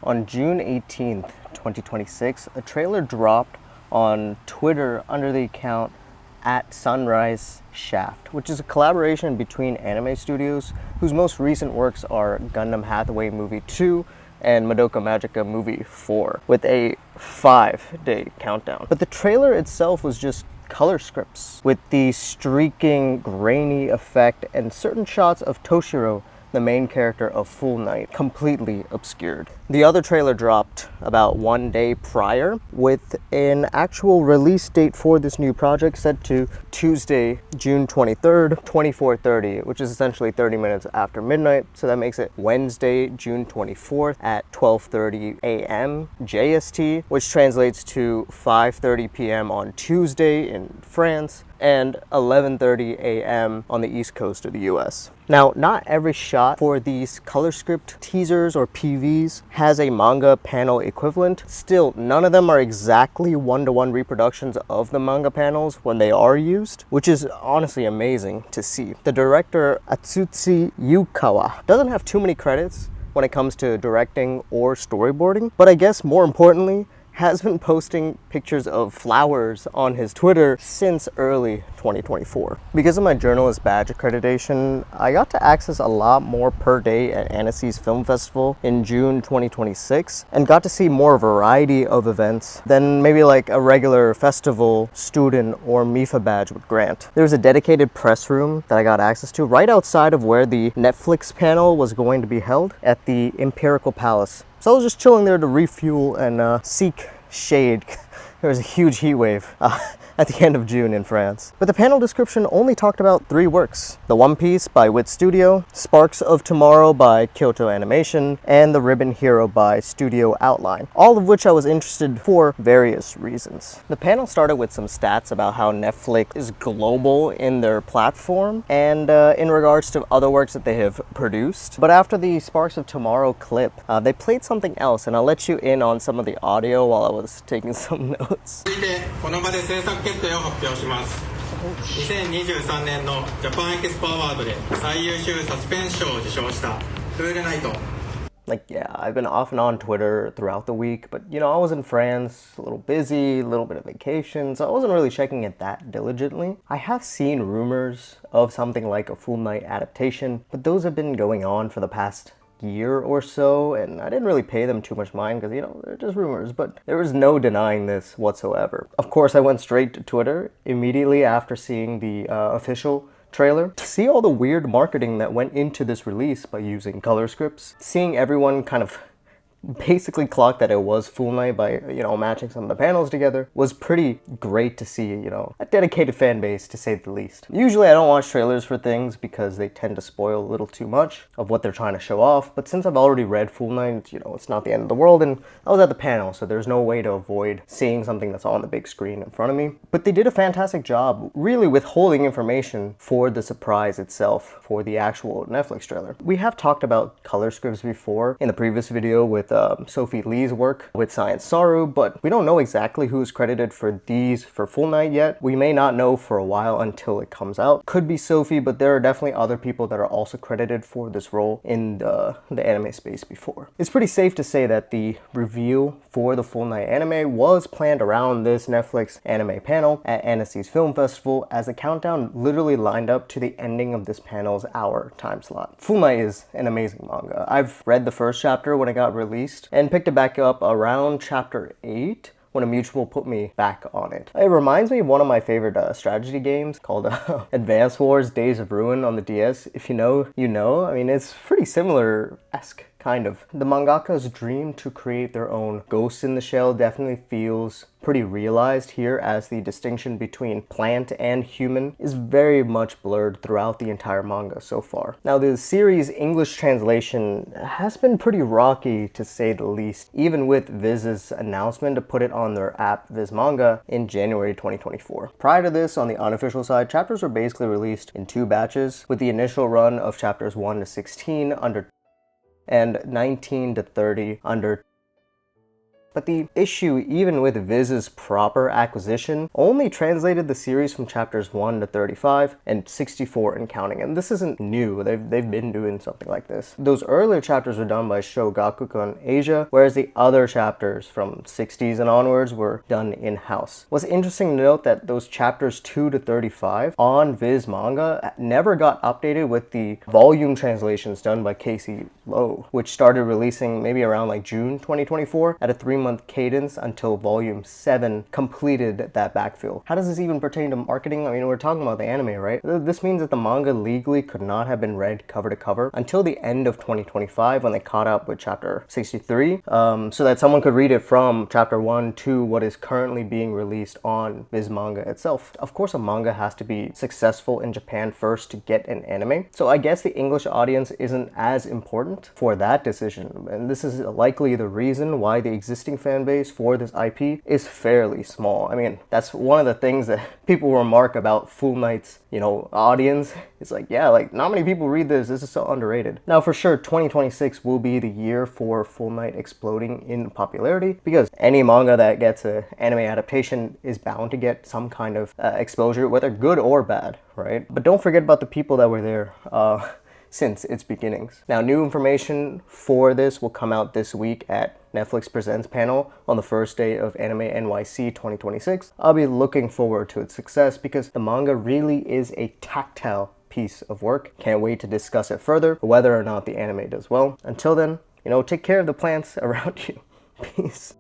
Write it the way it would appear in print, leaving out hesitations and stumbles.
On June 18th, 2026, a trailer dropped on Twitter under the account @SunriseShaft, which is a collaboration between anime studios whose most recent works are Gundam Hathaway Movie 2 and Madoka Magica Movie 4, with a 5-day countdown. But the trailer itself was just color scripts, with the streaking, grainy effect and certain shots of Toshiro, the main character of Full Night, completely obscured. The other trailer dropped about 1 day prior, with an actual release date for this new project set to Tuesday, June 23rd, 24:30, which is essentially 30 minutes after midnight. So that makes it Wednesday, June 24th at 12:30 a.m. JST, which translates to 5:30 p.m. on Tuesday in France and 11:30 a.m. on the East Coast of the US. Now, not every shot for these color script teasers or PVs has a manga panel equivalent. Still, none of them are exactly one-to-one reproductions of the manga panels when they are used, which is honestly amazing to see. The director, Atsushi Yukawa, doesn't have too many credits when it comes to directing or storyboarding, but I guess more importantly, has been posting pictures of flowers on his Twitter since early 2024. Because of my journalist badge accreditation, I got to access a lot more per day at Annecy Film Festival in June 2026 and got to see more variety of events than maybe like a regular festival student or MIFA badge would grant. There was a dedicated press room that I got access to right outside of where the Netflix panel was going to be held at the Imperial Palace. So I was just chilling there to refuel and seek shade. There was a huge heat wave at the end of June in France. But the panel description only talked about 3 works: The One Piece by Wit Studio, Sparks of Tomorrow by Kyoto Animation, and The Ribbon Hero by Studio Outline, all of which I was interested for various reasons. The panel started with some stats about how Netflix is global in their platform and in regards to other works that they have produced. But after the Sparks of Tomorrow clip, they played something else, and I'll let you in on some of the audio while I was taking some notes. 2023年のジャパンエキスポアワードで最優秀サスペンス賞を受賞したクールナイト。 Like, yeah, I've been off and on Twitter throughout the week, but you know, I was in France, a little busy, a little bit of vacation, so I wasn't really checking it that diligently. I have seen rumors of something like a Full Night adaptation, but those have been going on for the past year or so, and I didn't really pay them too much mind because, you know, they're just rumors, but there was no denying this whatsoever. Of course, I went straight to Twitter immediately after seeing the official trailer to see all the weird marketing that went into this release by using color scripts, seeing everyone kind of basically clocked that it was Full Night by, you know, matching some of the panels together was pretty great to see, you know, a dedicated fan base to say the least. Usually I don't watch trailers for things because they tend to spoil a little too much of what they're trying to show off, but since I've already read Full Night, you know, it's not the end of the world, and I was at the panel, so there's no way to avoid seeing something that's on the big screen in front of me. But they did a fantastic job really withholding information for the surprise itself for the actual Netflix trailer. We have talked about color scripts before in the previous video with Sophie Lee's work with Science Saru, but we don't know exactly who's credited for these for Full Night yet. We may not know for a while until it comes out. Could be Sophie, but there are definitely other people that are also credited for this role in the anime space before. It's pretty safe to say that the reveal for the Full Night anime was planned around this Netflix anime panel at Annecy's Film Festival, as the countdown literally lined up to the ending of this panel's hour time slot. Full Night is an amazing manga. I've read the first chapter when it got released and picked it back up around chapter 8 when a mutual put me back on it. It reminds me of one of my favorite strategy games called Advance Wars Days of Ruin on the DS. If you know, you know. I mean, it's pretty similar-esque, kind of. The mangaka's dream to create their own Ghost in the Shell definitely feels pretty realized here, as the distinction between plant and human is very much blurred throughout the entire manga so far. Now, the series' English translation has been pretty rocky to say the least, even with Viz's announcement to put it on their app Viz Manga in January 2024. Prior to this, on the unofficial side, chapters were basically released in 2 batches, with the initial run of chapters 1 to 16 under and 19 to 30 under But the issue, even with Viz's proper acquisition, only translated the series from chapters 1 to 35 and 64 and counting. And this isn't new. They've been doing something like this. Those earlier chapters were done by Shogakukan Asia, whereas the other chapters from 60s and onwards were done in-house. What's interesting to note that those chapters 2 to 35 on Viz manga never got updated with the volume translations done by Casey Lowe, which started releasing maybe around like June 2024 at a 3-month cadence until volume 7 completed that backfill. How does this even pertain to marketing? I mean, we're talking about the anime, right? This means that the manga legally could not have been read cover to cover until the end of 2025 when they caught up with chapter 63, so that someone could read it from chapter 1 to what is currently being released on Viz manga itself. Of course, a manga has to be successful in Japan first to get an anime, so I guess the English audience isn't as important for that decision, and this is likely the reason why the existing fan base for this IP is fairly small. I mean, that's one of the things that people remark about Full Knight's, audience. It's like, yeah, like not many people read this. This is so underrated. Now, for sure, 2026 will be the year for Full Knight exploding in popularity, because any manga that gets an anime adaptation is bound to get some kind of exposure, whether good or bad, right? But don't forget about the people that were there since its beginnings. Now, new information for this will come out this week at Netflix Presents panel on the first day of Anime NYC 2026. I'll be looking forward to its success because the manga really is a tactile piece of work. Can't wait to discuss it further, whether or not the anime does well. Until then, take care of the plants around you. Peace.